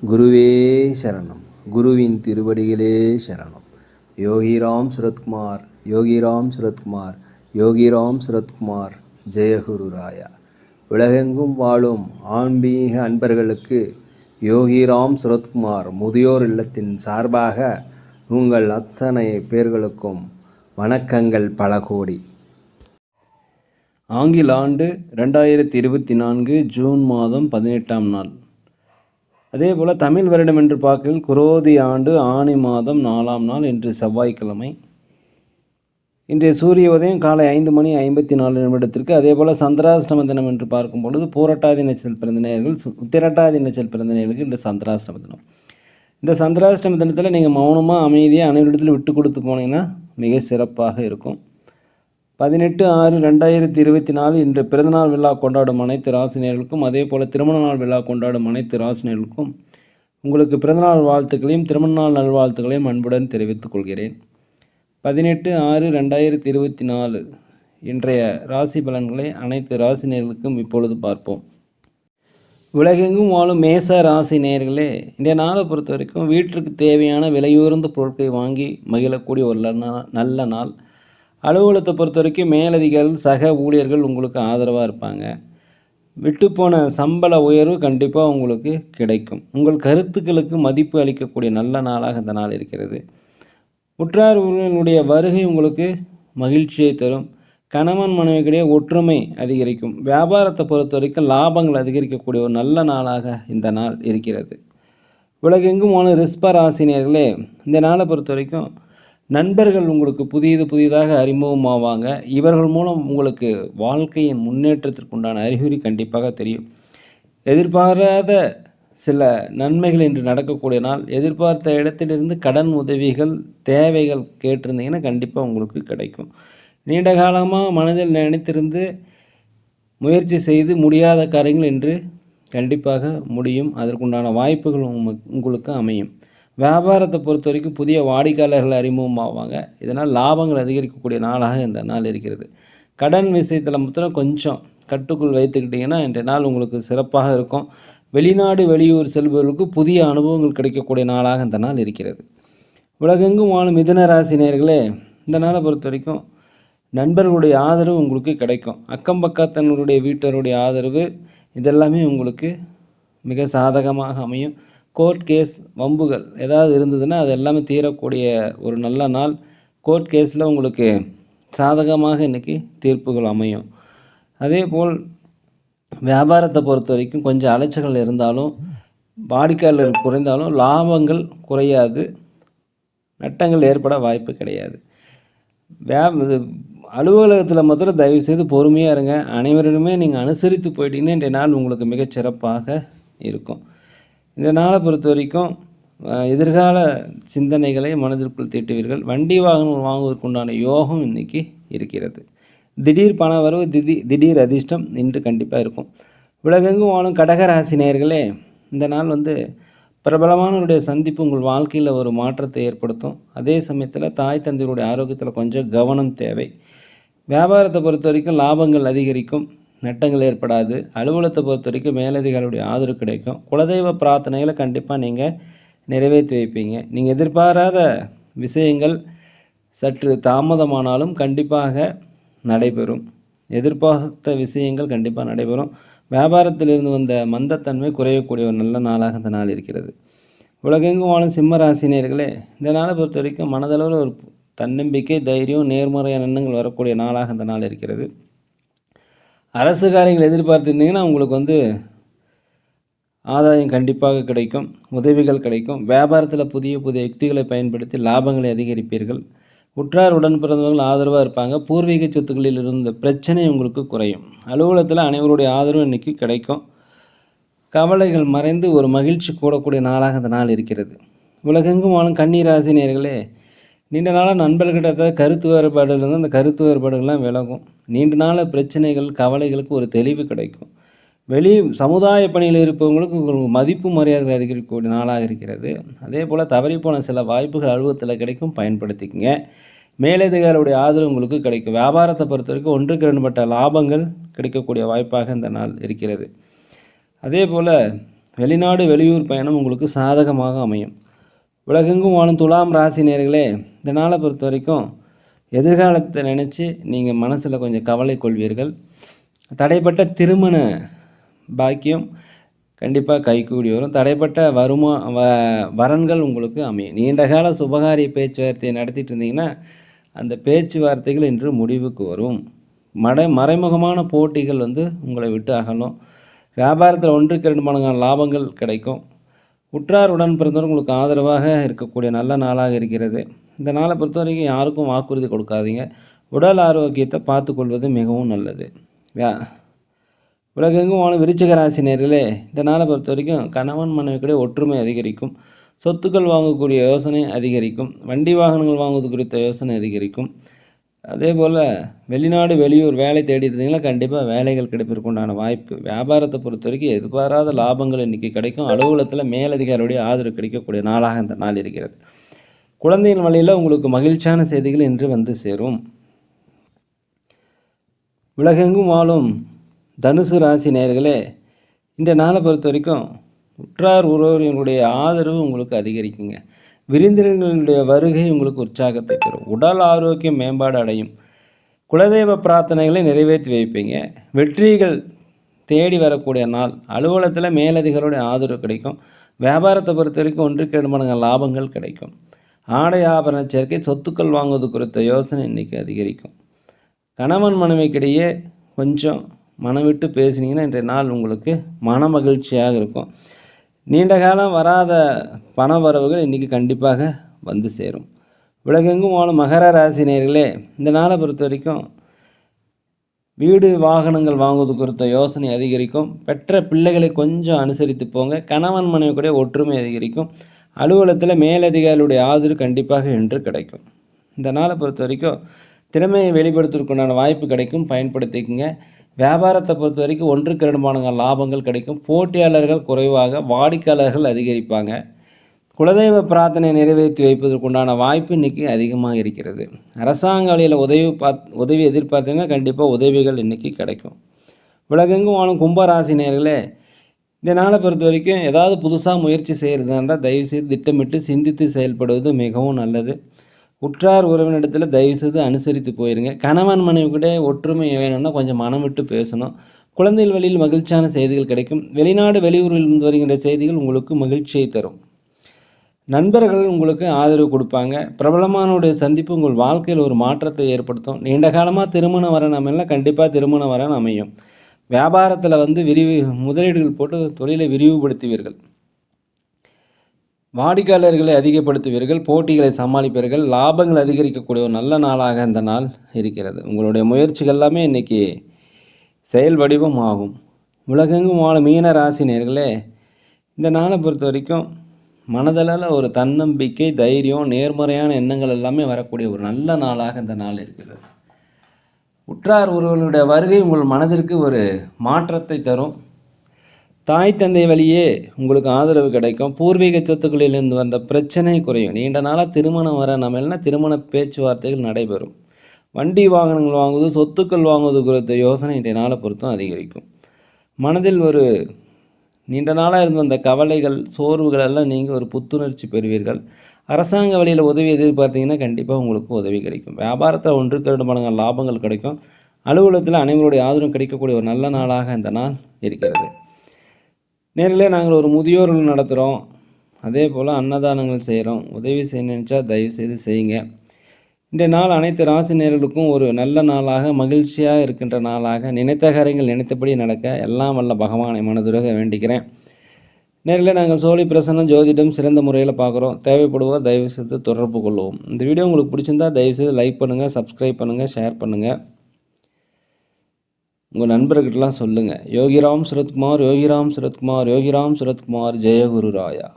குருவே சரணம். குருவின் திருவடிகளே சரணம். யோகிராம் சுரத்குமார், யோகிராம் சுரத்குமார், யோகிராம் சுரத்குமார். ஜெயகுரு ராயா. உலகெங்கும் வாழும் ஆன்மீக அன்பர்களுக்கு யோகிராம் சுரத்குமார் முதியோர் இல்லத்தின் சார்பாக உங்கள் அத்தனை பேர்களுக்கும் வணக்கங்கள் பல கோடி. ஆங்கில ஆண்டு 2024 ஜூன் மாதம் 18ஆம் நாள். அதே போல் தமிழ் வருடம் என்று பார்க்கையில் குரோதி ஆண்டு ஆணி மாதம் 4ஆம் நாள், இன்று செவ்வாய்க்கிழமை. இன்றைய சூரிய உதயம் காலை 5:54. அதே போல் சந்திராஷ்டம தினம் என்று பார்க்கும் பொழுது பூரட்டாதி நட்சத்திரம் பிறந்த நேயர்கள், உத்திரட்டாதி நட்சத்திரம் பிறந்த நேயர்களுக்கு இன்று சந்திராஷ்டம தினம். இந்த சந்திராஷ்டம தினத்தில் நீங்கள் மௌனமாக அமைதியாக அனைவரிடத்தில் விட்டு கொடுத்து போனீங்கன்னா மிக சிறப்பாக இருக்கும். 18/6/2024 இன்று பிறந்தநாள் விழா கொண்டாடும் அனைத்து ராசினியர்களுக்கும், அதே போல் திருமண நாள் விழா கொண்டாடும் அனைத்து ராசினியர்களுக்கும் உங்களுக்கு பிறந்தநாள் வாழ்த்துக்களையும் திருமண நாள் நல்வாழ்த்துக்களையும் அன்புடன் தெரிவித்துக் கொள்கிறேன். 18/6/2024 இன்றைய ராசி பலன்களை அனைத்து ராசினியர்களுக்கும் இப்பொழுது பார்ப்போம். உலகெங்கும் வாழும் மேச ராசி நேயர்களே, இன்றைய நாளை பொறுத்த வரைக்கும் வீட்டிற்கு தேவையான விலையுயர்ந்த பொருட்களை வாங்கி மகிழக்கூடிய ஒரு நல்ல நாள். அலுவலகத்தை பொறுத்த வரைக்கும் மேலதிகாரிகள், சக ஊழியர்கள் உங்களுக்கு ஆதரவாக இருப்பாங்க. விட்டுப்போன சம்பள உயர்வு கண்டிப்பாக உங்களுக்கு கிடைக்கும். உங்கள் கருத்துக்களுக்கு மதிப்பு அளிக்கக்கூடிய நல்ல நாளாக இந்த நாள் இருக்கிறது. உற்றார் உறவினர்களுடைய வருகை உங்களுக்கு மகிழ்ச்சியை தரும். கணவன் மனைவிக்கிடையே ஒற்றுமை அதிகரிக்கும். வியாபாரத்தை பொறுத்த வரைக்கும் லாபங்கள் அதிகரிக்கக்கூடிய ஒரு நல்ல நாளாக இந்த நாள் இருக்கிறது. உலகெங்கும் ரிஷப ராசினியர்களே, இந்த நாளை பொறுத்த வரைக்கும் நண்பர்கள் உங்களுக்கு புதிதாக அறிமுகமாவாங்க. இவர்கள் மூலம் உங்களுக்கு வாழ்க்கையின் முன்னேற்றத்திற்குண்டான அறிகுறி கண்டிப்பாக தெரியும். எதிர்பாராத சில நன்மைகள் இன்று நடக்கக்கூடிய நாள். எதிர்பார்த்த இடத்திலிருந்து கடன் உதவிகள், தேவைகள் கேட்டிருந்தீங்கன்னா கண்டிப்பாக உங்களுக்கு கிடைக்கும். நீண்ட காலமாக மனதில் நினைத்திருந்து முயற்சி செய்து முடியாத காரியங்கள் இன்று கண்டிப்பாக முடியும். அதற்குண்டான வாய்ப்புகள் உங்களுக்கு அமையும். வியாபாரத்தை பொறுத்த வரைக்கும் புதிய வாடிக்கையாளர்கள் அறிமுகமாவாங்க. இதனால் லாபங்கள் அதிகரிக்கக்கூடிய நாளாக இந்த நாள் இருக்கிறது. கடன் விஷயத்தில் மாத்திரம் கொஞ்சம் கட்டுக்குள் வைத்துக்கிட்டிங்கன்னா இன்றைய நாள் உங்களுக்கு சிறப்பாக இருக்கும். வெளிநாடு வெளியூர் செல்பவர்களுக்கு புதிய அனுபவங்கள் கிடைக்கக்கூடிய நாளாக இந்த நாள் இருக்கிறது. உலகெங்கும் வாழும் மிதுன ராசி நேயர்களே, இந்த நாளை பொறுத்த வரைக்கும் நண்பர்களுடைய ஆதரவு உங்களுக்கு கிடைக்கும். அக்கம் பக்கத்தினருடைய வீட்டருடைய ஆதரவு இதெல்லாமே உங்களுக்கு மிக சாதகமாக அமையும். கோர்ட் கேஸ் வம்புகள் ஏதாவது இருந்ததுன்னா அது எல்லாமே தீரக்கூடிய ஒரு நல்ல நாள். கோர்ட் கேஸில் உங்களுக்கு சாதகமாக இன்றைக்கி தீர்ப்புகள் அமையும். அதே போல் வியாபாரத்தை பொறுத்த வரைக்கும் கொஞ்சம் அலைச்சல்கள் இருந்தாலும், வாடிக்கையாளர்கள் குறைந்தாலும் லாபங்கள் குறையாது, நட்டங்கள் ஏற்பட வாய்ப்பு கிடையாது. அலுவலகத்தில் மாத்திரம் தயவுசெய்து பொறுமையாக இருங்க. அனைவரிடமே நீங்கள் அனுசரித்து போயிட்டீங்கன்னா இன்றைய நாள் உங்களுக்கு மிகச்சிறப்பாக இருக்கும். இந்த நாளை பொறுத்த வரைக்கும் எதிர்கால சிந்தனைகளை மனதிற்குள் தீட்டுவீர்கள். வண்டி வாகனம் வாங்குவதற்குண்டான யோகம் இன்றைக்கி இருக்கிறது. திடீர் பண வரவு, திடீர் அதிர்ஷ்டம் இன்று கண்டிப்பாக இருக்கும். உலகெங்கும் வாழும் கடகராசி நேயர்களே, இந்த நாள் பிரபலமானவருடைய சந்திப்பு உங்கள் வாழ்க்கையில் ஒரு மாற்றத்தை ஏற்படுத்தும். அதே சமயத்தில் தாய் தந்தையுடைய ஆரோக்கியத்தில் கொஞ்சம் கவனம் தேவை. வியாபாரத்தை பொறுத்த வரைக்கும் லாபங்கள் அதிகரிக்கும், நட்டங்கள் ஏற்படாது. அலுவலகத்தை பொறுத்த வரைக்கும் மேலதிகாரிகளுடைய ஆதரவு கிடைக்கும். குலதெய்வ பிரார்த்தனைகளை கண்டிப்பாக நீங்கள் நிறைவேற்றி வைப்பீங்க. நீங்கள் எதிர்பாராத விஷயங்கள் சற்று தாமதமானாலும் கண்டிப்பாக நடைபெறும். எதிர்பார்த்த விஷயங்கள் கண்டிப்பாக நடைபெறும். வியாபாரத்திலிருந்து வந்த மந்தத்தன்மை குறையக்கூடிய ஒரு நல்ல நாளாக இந்த நாள் இருக்கிறது. உலகெங்கும் வாழும் சிம்ம ராசினியர்களே, இந்த நாளை பொறுத்த வரைக்கும் மனதளவில் ஒரு தன்னம்பிக்கை, தைரியம், நேர்மறையான எண்ணங்கள் வரக்கூடிய நாளாக இந்த நாள் இருக்கிறது. அரசு காரியங்கள் எதிர்பார்த்துருந்தீங்கன்னா உங்களுக்கு ஆதாயம் கண்டிப்பாக கிடைக்கும், உதவிகள் கிடைக்கும். வியாபாரத்தில் புதிய யுக்திகளை பயன்படுத்தி லாபங்களை அதிகரிப்பீர்கள். உற்றார் உடன் பிறந்தவர்கள் ஆதரவாக இருப்பாங்க. பூர்வீக சொத்துக்களில் இருந்த பிரச்சனை உங்களுக்கு குறையும். அலுவலகத்தில் அனைவருடைய ஆதரவு இன்றைக்கி கிடைக்கும். கவலைகள் மறைந்து ஒரு மகிழ்ச்சி கூடக்கூடிய நாளாக இந்த நாள் இருக்கிறது. உலகெங்கும் வாழும் கன்னி ராசி நேயர்களே, நீண்ட நாளாக நண்பர்கிட்ட கருத்து வேறுபாடுகள் இருந்தால் அந்த கருத்து வேறுபாடுகள்லாம் விலகும். நீண்ட நாள பிரச்சனைகள், கவலைகளுக்கு ஒரு தெளிவு கிடைக்கும். சமுதாய பணியில் இருப்பவங்களுக்கு உங்களுக்கு மதிப்பு மரியாதை அதிகரிக்கக்கூடிய நாளாக இருக்கிறது. அதே போல் தவறிப்போன சில வாய்ப்புகள் அலுவலகத்தில் கிடைக்கும், பயன்படுத்திக்கங்க. மேலதிகாரிகளுடைய ஆதரவு உங்களுக்கு கிடைக்கும். வியாபாரத்தை பொறுத்த வரைக்கும் 1க்கு 2 லாபங்கள் கிடைக்கக்கூடிய வாய்ப்பாக இந்த நாள் இருக்கிறது. அதே போல் வெளிநாடு வெளியூர் பயணம் உங்களுக்கு சாதகமாக அமையும். உலகெங்கும் வாழும் துலாம் ராசி நேயர்களே, இந்த நாளை பொறுத்த வரைக்கும் எதிர்காலத்தை நினச்சி நீங்கள் மனசில் கொஞ்சம் கவலை கொள்வீர்கள். தடைப்பட்ட திருமண பாக்கியம் கண்டிப்பாக கைகூடி வரும். தடைப்பட்ட வரன்கள் உங்களுக்கு அமையும். நீண்டகால சுபகாரிய பேச்சுவார்த்தையை நடத்திட்டு இருந்தீங்கன்னா அந்த பேச்சுவார்த்தைகள் இன்று முடிவுக்கு வரும். மறைமுகமான போட்டிகள் உங்களை விட்டு அகலும். வியாபாரத்தில் 1க்கு 2 மடங்கான லாபங்கள் கிடைக்கும். உற்றார் உடன் பிறந்தவர் உங்களுக்கு ஆதரவாக இருக்கக்கூடிய நல்ல நாளாக இருக்கிறது. இந்த நாளை பொறுத்த வரைக்கும் யாருக்கும் வாக்குறுதி கொடுக்காதீங்க. உடல் ஆரோக்கியத்தை பார்த்துக்கொள்வது மிகவும் நல்லது. உலகெங்கும் வாழும் விருச்சிக ராசி நேயர்களே, இந்த நாளை பொறுத்த வரைக்கும் கணவன் மனைவிக்கிடையே ஒற்றுமை அதிகரிக்கும். சொத்துக்கள் வாங்கக்கூடிய யோசனை அதிகரிக்கும். வண்டி வாகனங்கள் வாங்குவது குறித்த யோசனை அதிகரிக்கும். அதே போல் வெளிநாடு வெளியூர் வேலை தேடி இருந்தீங்கன்னா கண்டிப்பாக வேலைகள் கிடைப்பதற்குண்டான வாய்ப்பு. வியாபாரத்தை பொறுத்த வரைக்கும் எதிர்பாராத லாபங்கள் இன்றைக்கி கிடைக்கும். அலுவலகத்தில் மேலதிகாரியுடைய ஆதரவு கிடைக்கக்கூடிய நாளாக இந்த நாள் இருக்கிறது. குழந்தையின் வழியில் உங்களுக்கு மகிழ்ச்சியான செய்திகள் இன்று வந்து சேரும். உலகெங்கும் வாழும் தனுசு ராசி நேயர்களே, இந்த நாளை பொறுத்த வரைக்கும் உற்றார் உறவினர்களுடைய ஆதரவு உங்களுக்கு அதிகரிக்குங்க. விருந்தினர்களுடைய வருகை உங்களுக்கு உற்சாகத்தை தரும். உடல் ஆரோக்கியம் மேம்பாடு அடையும். குலதெய்வ பிரார்த்தனைகளை நிறைவேற்றி வைப்பீங்க. வெற்றிகள் தேடி வரக்கூடிய நாள். அலுவலகத்தில் மேலதிகாரிகளுடைய ஆதரவு கிடைக்கும். வியாபாரத்தை பொறுத்த வரைக்கும் 1க்கு 2 மடங்கு லாபங்கள் கிடைக்கும். ஆடை ஆபரண சேர்க்கை, சொத்துக்கள் வாங்குவது குறித்த யோசனை இன்றைக்கி அதிகரிக்கும். கணவன் மனைவிக்கிடையே கொஞ்சம் மனம் விட்டு பேசினீங்கன்னா இன்றைய நாள் உங்களுக்கு மன மகிழ்ச்சியாக இருக்கும். நீண்ட காலம் வராத பண வரவுகள் இன்றைக்கி கண்டிப்பாக வந்து சேரும். உலகெங்கும் வாழும் மகர ராசி நேயர்களே, இந்த நாளை பொறுத்த வரைக்கும் வீடு வாகனங்கள் வாங்குவது குறித்த யோசனை அதிகரிக்கும். பெற்ற பிள்ளைகளை கொஞ்சம் அனுசரித்து போங்க. கணவன் மனைவி கூட ஒற்றுமை அதிகரிக்கும். அலுவலகத்தில் மேலதிகாரிகளுடைய ஆதரவு கண்டிப்பாக இன்று கிடைக்கும். இந்த நாளை பொறுத்த வரைக்கும் திறமையை வெளிப்படுத்துவதற்குண்டான வாய்ப்பு கிடைக்கும், பயன்படுத்திக்கங்க. வியாபாரத்தை பொறுத்த வரைக்கும் 1க்கு 2 மடங்கு லாபங்கள் கிடைக்கும். போட்டியாளர்கள் குறைவாக, வாடிக்கையாளர்கள் அதிகரிப்பாங்க. குலதெய்வ பிரார்த்தனை நிறைவேற்றி வைப்பதற்குண்டான வாய்ப்பு இன்றைக்கி அதிகமாக இருக்கிறது. அரசாங்க வழியில் உதவி எதிர்பார்த்தீங்கன்னா கண்டிப்பாக உதவிகள் இன்றைக்கி கிடைக்கும். உலகெங்கும் வாழும் கும்பராசி நேயர்களே, இந்த நாளை பொறுத்த வரைக்கும் ஏதாவது புதுசாக முயற்சி செய்கிறதா இருந்தால் தயவுசெய்து திட்டமிட்டு சிந்தித்து செயல்படுவது மிகவும் நல்லது. உற்றார் உறவினிடத்தில் தயவுசெய்து அனுசரித்து போயிருங்க. கணவன் மனைவி கூட ஒற்றுமை வேணும்னா கொஞ்சம் மனம் விட்டு பேசணும். குழந்தைகள் வழியில் மகிழ்ச்சியான செய்திகள் கிடைக்கும். வெளிநாடு வெளியூரில் இருந்து வருகின்ற செய்திகள் உங்களுக்கு மகிழ்ச்சியை தரும். நண்பர்கள் உங்களுக்கு ஆதரவு கொடுப்பாங்க. பிரபலமானுடைய சந்திப்பு உங்கள் வாழ்க்கையில் ஒரு மாற்றத்தை ஏற்படுத்தும். நீண்ட காலமாக திருமணம் வரணும் அமையலாம், கண்டிப்பாக திருமணம் வரணும் அமையும். வியாபாரத்தில் முதலீடுகள் போட்டு தொழிலை விரிவுபடுத்துவீர்கள். வாடிக்கையாளர்களை அதிகப்படுத்துவீர்கள். போட்டிகளை சமாளிப்பீர்கள். லாபங்கள் அதிகரிக்கக்கூடிய ஒரு நல்ல நாளாக இந்த நாள் இருக்கிறது. உங்களுடைய முயற்சிகள் எல்லாமே இன்றைக்கி செயல் வடிவம் ஆகும். உலகெங்கும் வாழும் மீன ராசி நேயர்களே, இந்த நாளை பொறுத்த வரைக்கும் மனதளவில் ஒரு தன்னம்பிக்கை, தைரியம், நேர்மறையான எண்ணங்கள் எல்லாமே வரக்கூடிய ஒரு நல்ல நாளாக இந்த நாள் இருக்கிறது. உற்றார் உறவினருடைய வருகை உங்கள் மனதிற்கு ஒரு மாற்றத்தை தரும். தாய் தந்தை வழியே உங்களுக்கு ஆதரவு கிடைக்கும். பூர்வீக சொத்துக்களிலிருந்து வந்த பிரச்சனை குறையும். நீண்ட நாளாக திருமணம் வர நம்மளா திருமண பேச்சுவார்த்தைகள் நடைபெறும். வண்டி வாகனங்கள் வாங்குவது, சொத்துக்கள் வாங்குவது குறித்த யோசனை இன்றைய நாளை பொறுத்தும் அதிகரிக்கும். மனதில் ஒரு நீண்ட நாளாக இருந்து வந்த கவலைகள், சோர்வுகள் எல்லாம் நீங்கள் ஒரு புத்துணர்ச்சி பெறுவீர்கள். அரசாங்க வழியில் உதவி எதிர்பார்த்தீங்கன்னா கண்டிப்பாக உங்களுக்கு உதவி கிடைக்கும். வியாபாரத்தில் 1க்கு 2 மடங்கு லாபங்கள் கிடைக்கும். அலுவலகத்தில் அனைவருடைய ஆதரவும் கிடைக்கக்கூடிய ஒரு நல்ல நாளாக இந்த நாள் இருக்கிறது. நேரிலே நாங்கள் ஒரு முதியோர்கள் நடத்துகிறோம். அதே போல் அன்னதானங்கள் செய்கிறோம். உதவி செய்ய நினச்சா தயவுசெய்து செய்யுங்க. இன்றைய நாள் அனைத்து ராசி நேயர்களுக்கும் ஒரு நல்ல நாளாக, மகிழ்ச்சியாக இருக்கின்ற நாளாக, நினைத்த காரியங்கள் நினைத்தபடி நடக்க எல்லாம் வல்ல பகவானை மனதுருக வேண்டிக்கிறேன். நேரிலே நாங்கள் சோழி பிரசன்னம் ஜோதிடம் சிறந்த முறையில் பார்க்குறோம். தேவைப்படுவோர் தயவுசெய்து தொடர்பு கொள்வோம். இந்த வீடியோ உங்களுக்கு பிடிச்சிருந்தால் தயவுசெய்து லைக் பண்ணுங்கள், சப்ஸ்கிரைப் பண்ணுங்கள், ஷேர் பண்ணுங்கள். உங்கள் நண்பர்கிட்டலாம் சொல்லுங்கள். யோகிராம் சுரத்குமார், யோகிராம் சுரத்குமார், யோகிராம் சுரத்குமார், ஜெயகுரு ராயா.